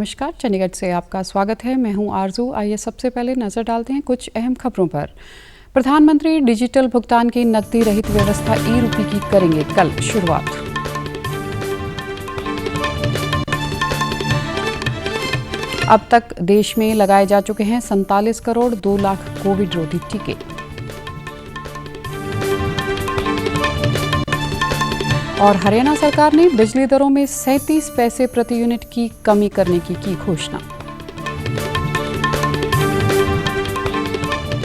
नमस्कार, चंडीगढ़ से आपका स्वागत है। मैं हूं आरजू। आइए सबसे पहले नजर डालते हैं कुछ अहम खबरों पर। प्रधानमंत्री डिजिटल भुगतान की नकदी रहित व्यवस्था ई-रूपी की करेंगे कल शुरुआत। अब तक देश में लगाए जा चुके हैं 47 करोड़ 2 लाख कोविड रोधी टीके। और हरियाणा सरकार ने बिजली दरों में 37 पैसे प्रति यूनिट की कमी करने की घोषणा।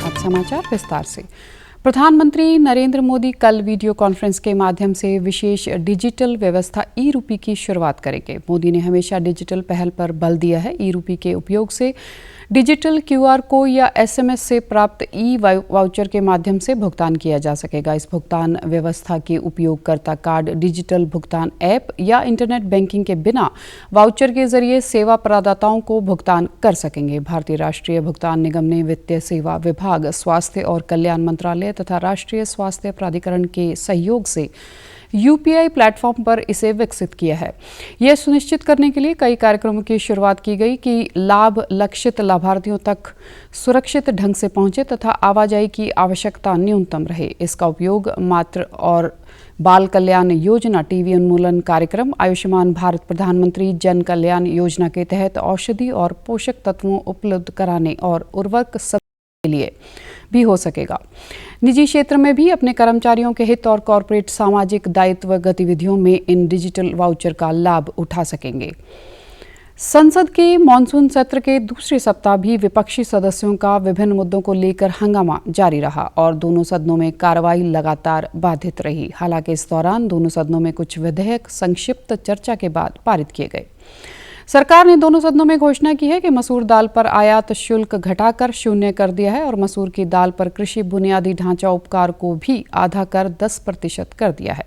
अब समाचार विस्तार से। प्रधानमंत्री नरेंद्र मोदी कल वीडियो कॉन्फ्रेंस के माध्यम से विशेष डिजिटल व्यवस्था ई-रूपी की शुरुआत करेंगे। मोदी ने हमेशा डिजिटल पहल पर बल दिया है। ई-रूपी के उपयोग से डिजिटल क्यूआर कोड या एसएमएस से प्राप्त ई वाउचर के माध्यम से भुगतान किया जा सकेगा। इस भुगतान व्यवस्था के उपयोगकर्ता कार्ड, डिजिटल भुगतान ऐप या इंटरनेट बैंकिंग के बिना वाउचर के जरिए सेवा प्रदाताओं को भुगतान कर सकेंगे। भारतीय राष्ट्रीय भुगतान निगम ने वित्तीय सेवा विभाग, स्वास्थ्य और कल्याण मंत्रालय तथा राष्ट्रीय स्वास्थ्य प्राधिकरण के सहयोग से यूपीआई प्लेटफॉर्म पर इसे विकसित किया है। यह सुनिश्चित करने के लिए कई कार्यक्रमों की शुरुआत की गई कि लाभ लक्षित लाभार्थियों तक सुरक्षित ढंग से पहुंचे तथा आवाजाही की आवश्यकता न्यूनतम रहे। इसका उपयोग मातृ और बाल कल्याण योजना, टीबी उन्मूलन कार्यक्रम, आयुष्मान भारत प्रधानमंत्री जन कल्याण योजना के तहत औषधि और पोषक तत्वों उपलब्ध कराने और उर्वरक के लिए भी हो सकेगा। निजी क्षेत्र में भी अपने कर्मचारियों के हित और कॉरपोरेट सामाजिक दायित्व गतिविधियों में इन डिजिटल वाउचर का लाभ उठा सकेंगे। संसद के मॉनसून सत्र के दूसरे सप्ताह भी विपक्षी सदस्यों का विभिन्न मुद्दों को लेकर हंगामा जारी रहा और दोनों सदनों में कार्रवाई लगातार बाधित रही। हालांकि इस दौरान दोनों सदनों में कुछ विधेयक संक्षिप्त चर्चा के बाद पारित किए गए। सरकार ने दोनों सदनों में घोषणा की है कि मसूर दाल पर आयात शुल्क घटाकर 0 कर दिया है और मसूर की दाल पर कृषि बुनियादी ढांचा उपकर को भी आधा कर 10% कर दिया है।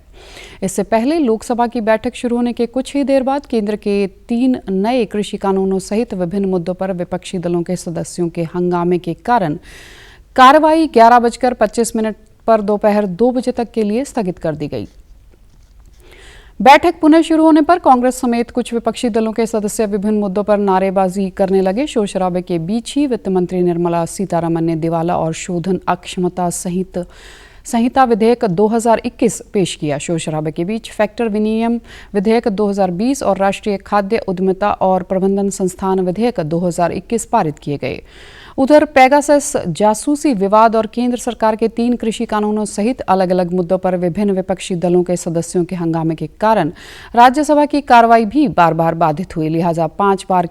इससे पहले लोकसभा की बैठक शुरू होने के कुछ ही देर बाद केंद्र के 3 नए कृषि कानूनों सहित विभिन्न मुद्दों पर विपक्षी दलों के सदस्यों के हंगामे के कारण कार्रवाई 11:25 पर दोपहर 2 बजे तक के लिए स्थगित कर दी गई। बैठक पुनः शुरू होने पर कांग्रेस समेत कुछ विपक्षी दलों के सदस्य विभिन्न मुद्दों पर नारेबाजी करने लगे। शोर शराबे के बीच ही वित्त मंत्री निर्मला सीतारमण ने दिवाला और शोधन अक्षमता संहिता विधेयक 2021 पेश किया। शोर शराबे के बीच फैक्टर विनियम विधेयक 2020 और राष्ट्रीय खाद्य उद्यमिता और प्रबंधन संस्थान विधेयक 2021 पारित किए गए। उधर पेगासस जासूसी विवाद और केंद्र सरकार के 3 कृषि कानूनों सहित अलग अलग मुद्दों पर विभिन्न विपक्षी दलों के सदस्यों के हंगामे के कारण राज्यसभा की कार्रवाई भी बार बार बाधित हुई। लिहाजा 5 बार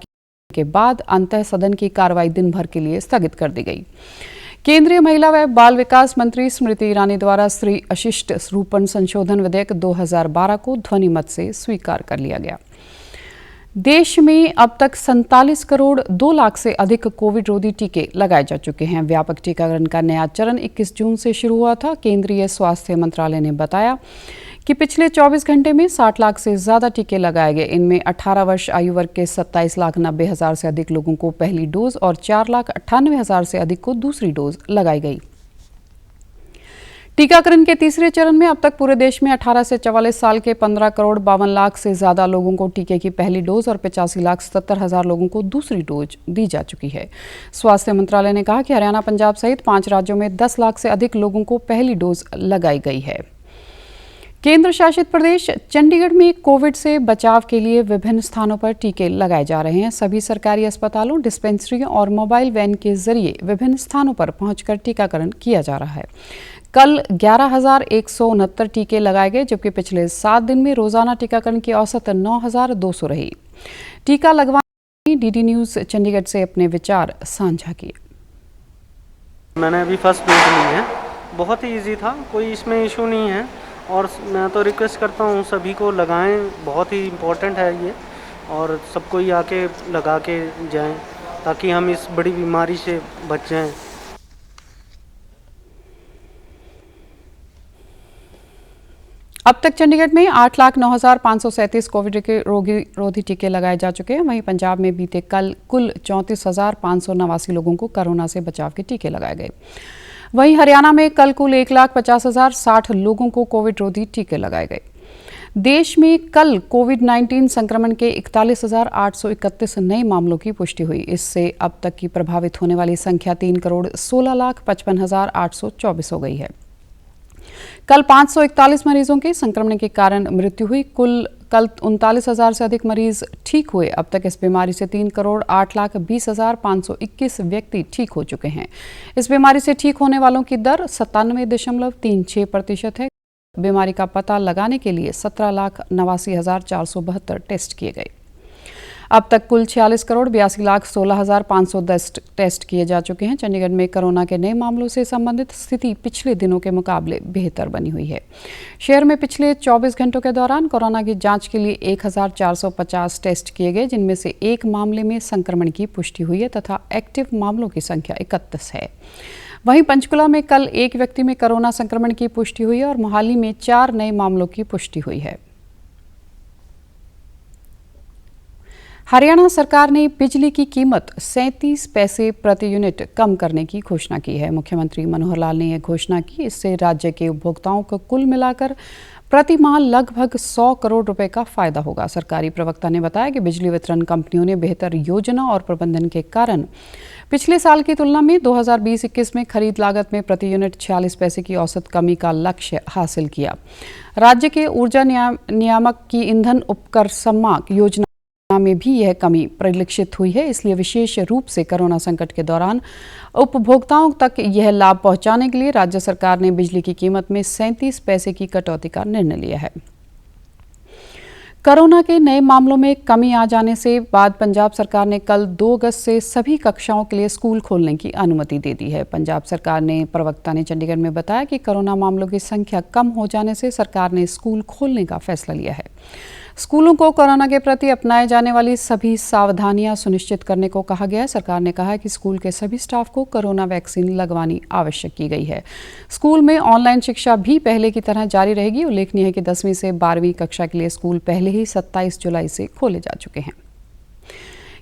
के बाद अंतः सदन की कार्रवाई दिन भर के लिए स्थगित कर दी गई। केंद्रीय महिला व बाल विकास मंत्री स्मृति ईरानी द्वारा स्त्री अशिष्ट रूपण संशोधन विधेयक 2012 को ध्वनिमत से स्वीकार कर लिया गया। देश में अब तक 47 करोड़ 2 लाख से अधिक कोविड रोधी टीके लगाए जा चुके हैं। व्यापक टीकाकरण का नया चरण 21 जून से शुरू हुआ था। केंद्रीय स्वास्थ्य मंत्रालय ने बताया कि पिछले 24 घंटे में 60 लाख से ज्यादा टीके लगाए गए। इनमें 18 वर्ष आयु वर्ग के 27,90,000 से अधिक लोगों को पहली डोज और 4,98,000 से अधिक को दूसरी डोज लगाई गई। टीकाकरण के तीसरे चरण में अब तक पूरे देश में 18 से 44 साल के 15 करोड़ 52 लाख से ज्यादा लोगों को टीके की पहली डोज और 85,77,000 लोगों को दूसरी डोज दी जा चुकी है। स्वास्थ्य मंत्रालय ने कहा कि हरियाणा, पंजाब सहित 5 राज्यों में 10 लाख से अधिक लोगों को पहली डोज लगाई गई है। केंद्र शासित प्रदेश चंडीगढ़ में कोविड से बचाव के लिए विभिन्न स्थानों पर टीके लगाए जा रहे हैं। सभी सरकारी अस्पतालों, डिस्पेंसरियों और मोबाइल वैन के जरिए विभिन्न स्थानों पर पहुंचकर टीकाकरण किया जा रहा है। कल 11,169 टीके लगाए गए, जबकि पिछले 7 दिन में रोजाना टीकाकरण की औसत 9,200 रही। टीका लगवाने डीडी न्यूज चंडीगढ़ से अपने विचार साझा किए। मैंने अभी फर्स्ट डोज ली है। बहुत ही इजी था, कोई इसमें इशू नहीं है और मैं तो रिक्वेस्ट करता हूँ सभी को लगाएं। बहुत ही इम्पोर्टेंट है ये और सबको ही आके लगा के जाएं ताकि हम इस बड़ी बीमारी से बच जाएं। अब तक चंडीगढ़ में 8,09,537 कोविड के रोधी टीके लगाए जा चुके हैं। वहीं पंजाब में बीते कल कुल 34,589 लोगों को कोरोना से बचाव के टीके लगाए गए। वहीं हरियाणा में कल कुल 1,50,060 लोगों को कोविड रोधी टीके लगाए गए। देश में कल कोविड-19 संक्रमण के 41,831 नए मामलों की पुष्टि हुई। इससे अब तक की प्रभावित होने वाली संख्या 3,16,55,824 हो गई है। कल 541 मरीजों के संक्रमण के कारण मृत्यु हुई। कल 39,000 से अधिक मरीज ठीक हुए। अब तक इस बीमारी से 3,08,20,521 व्यक्ति ठीक हो चुके हैं। इस बीमारी से ठीक होने वालों की दर 97.36% है। बीमारी का पता लगाने के लिए 17,89,472 टेस्ट किए गए। अब तक कुल 46,82,16,510 टेस्ट किए जा चुके हैं। चंडीगढ़ में कोरोना के नए मामलों से संबंधित स्थिति पिछले दिनों के मुकाबले बेहतर बनी हुई है। शहर में पिछले 24 घंटों के दौरान कोरोना की जांच के लिए 1,450 टेस्ट किए गए, जिनमें से एक मामले में संक्रमण की पुष्टि हुई है तथा एक्टिव मामलों की संख्या 31 है। वहीं पंचकुला में कल एक व्यक्ति में कोरोना संक्रमण की पुष्टि हुई है और मोहाली में 4 नए मामलों की पुष्टि हुई है। हरियाणा सरकार ने बिजली की कीमत 37 पैसे प्रति यूनिट कम करने की घोषणा की है। मुख्यमंत्री मनोहर लाल ने यह घोषणा की। इससे राज्य के उपभोक्ताओं को कुल मिलाकर प्रति माह लगभग 100 करोड़ रुपए का फायदा होगा। सरकारी प्रवक्ता ने बताया कि बिजली वितरण कंपनियों ने बेहतर योजना और प्रबंधन के कारण पिछले साल की तुलना में 2020-21 में खरीद लागत में प्रति यूनिट 46 पैसे की औसत कमी का लक्ष्य हासिल किया। राज्य के ऊर्जा नियामक की ईंधन उपकर सम्मान योजना में भी यह कमी परिलक्षित हुई है। इसलिए विशेष रूप से कोरोना संकट के दौरान उपभोक्ताओं तक यह लाभ पहुंचाने के लिए राज्य सरकार ने बिजली की कीमत में 37 पैसे की कटौती का निर्णय लिया है। कोरोना के नए मामलों में कमी आ जाने से बाद पंजाब सरकार ने कल 2 अगस्त से सभी कक्षाओं के लिए स्कूल खोलने की अनुमति दे दी है। पंजाब सरकार ने प्रवक्ता ने चंडीगढ़ में बताया कि कोरोना मामलों की संख्या कम हो जाने से सरकार ने स्कूल खोलने का फैसला लिया है। स्कूलों को कोरोना के प्रति अपनाए जाने वाली सभी सावधानियां सुनिश्चित करने को कहा गया है। सरकार ने कहा है कि स्कूल के सभी स्टाफ को कोरोना वैक्सीन लगवानी आवश्यक की गई है। स्कूल में ऑनलाइन शिक्षा भी पहले की तरह जारी रहेगी। उल्लेखनीय है कि 10वीं से 12वीं कक्षा के लिए स्कूल पहले ही 27 जुलाई से खोले जा चुके हैं।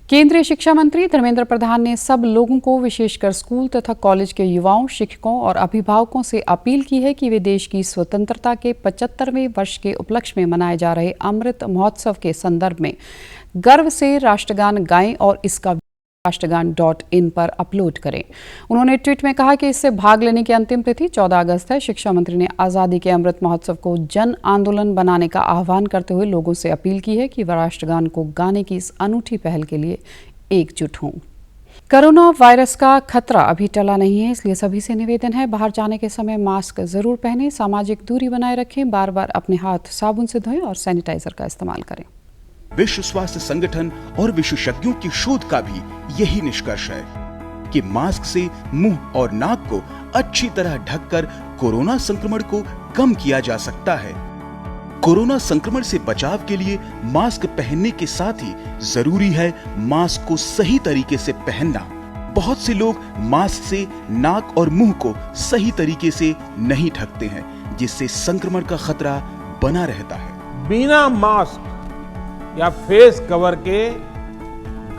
केंद्रीय शिक्षा मंत्री धर्मेंद्र प्रधान ने सब लोगों को, विशेषकर स्कूल तथा कॉलेज के युवाओं, शिक्षकों और अभिभावकों से अपील की है कि वे देश की स्वतंत्रता के 75वें वर्ष के उपलक्ष्य में मनाए जा रहे अमृत महोत्सव के संदर्भ में गर्व से राष्ट्रगान गाएं और इसका राष्ट्रगान.in पर अपलोड करें। उन्होंने ट्वीट में कहा कि इससे भाग लेने की अंतिम तिथि 14 अगस्त है। शिक्षा मंत्री ने आज़ादी के अमृत महोत्सव को जन आंदोलन बनाने का आह्वान करते हुए लोगों से अपील की है कि वह राष्ट्रगान को गाने की इस अनूठी पहल के लिए एकजुट हों। कोरोना वायरस का खतरा अभी टला नहीं है, इसलिए सभी से निवेदन है, बाहर जाने के समय मास्क जरूर पहनें, सामाजिक दूरी बनाए रखें, बार बार अपने हाथ साबुन से धोएं और सैनिटाइजर का इस्तेमाल करें। विश्व स्वास्थ्य संगठन और विशेषज्ञों की शोध का भी यही निष्कर्ष है कि मास्क से मुंह और नाक को अच्छी तरह ढककर कोरोना संक्रमण को कम किया जा सकता है। कोरोना संक्रमण से बचाव के लिए मास्क पहनने के साथ ही जरूरी है मास्क को सही तरीके से पहनना। बहुत से लोग मास्क से नाक और मुंह को सही तरीके से नहीं ढकते हैं, जिससे संक्रमण का खतरा बना रहता है। बिना मास्क या फेस कवर के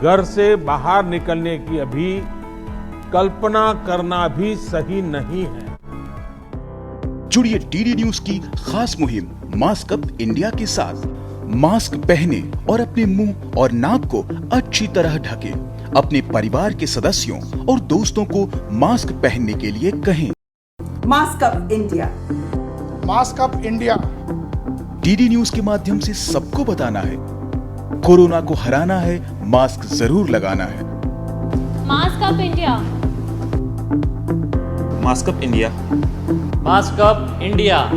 घर से बाहर निकलने की अभी कल्पना करना भी सही नहीं है। जुड़िए डीडी न्यूज की खास मुहिम मास्क अप इंडिया के साथ। मास्क पहने और अपने मुंह और नाक को अच्छी तरह ढकें। अपने परिवार के सदस्यों और दोस्तों को मास्क पहनने के लिए कहें। Mask up India, mask up India. DD news के माध्यम से सबको बताना है, कोरोना को हराना है, मास्क जरूर लगाना है। Mask up India, mask up India, mask up India.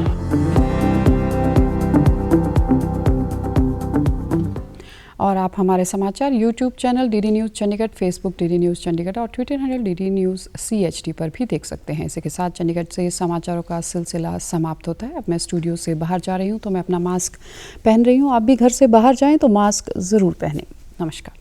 और आप हमारे समाचार YouTube channel DD news Chandigarh, Facebook DD news Chandigarh और Twitter handle DD news CHD पर भी देख सकते हैं। इसी के साथ चंडीगढ़ से समाचारों का सिलसिला समाप्त होता है। अब मैं स्टूडियो से बाहर जा रही हूँ तो मैं अपना मास्क पहन रही हूँ। आप भी घर से बाहर जाएं तो मास्क ज़रूर पहनें। नमस्कार।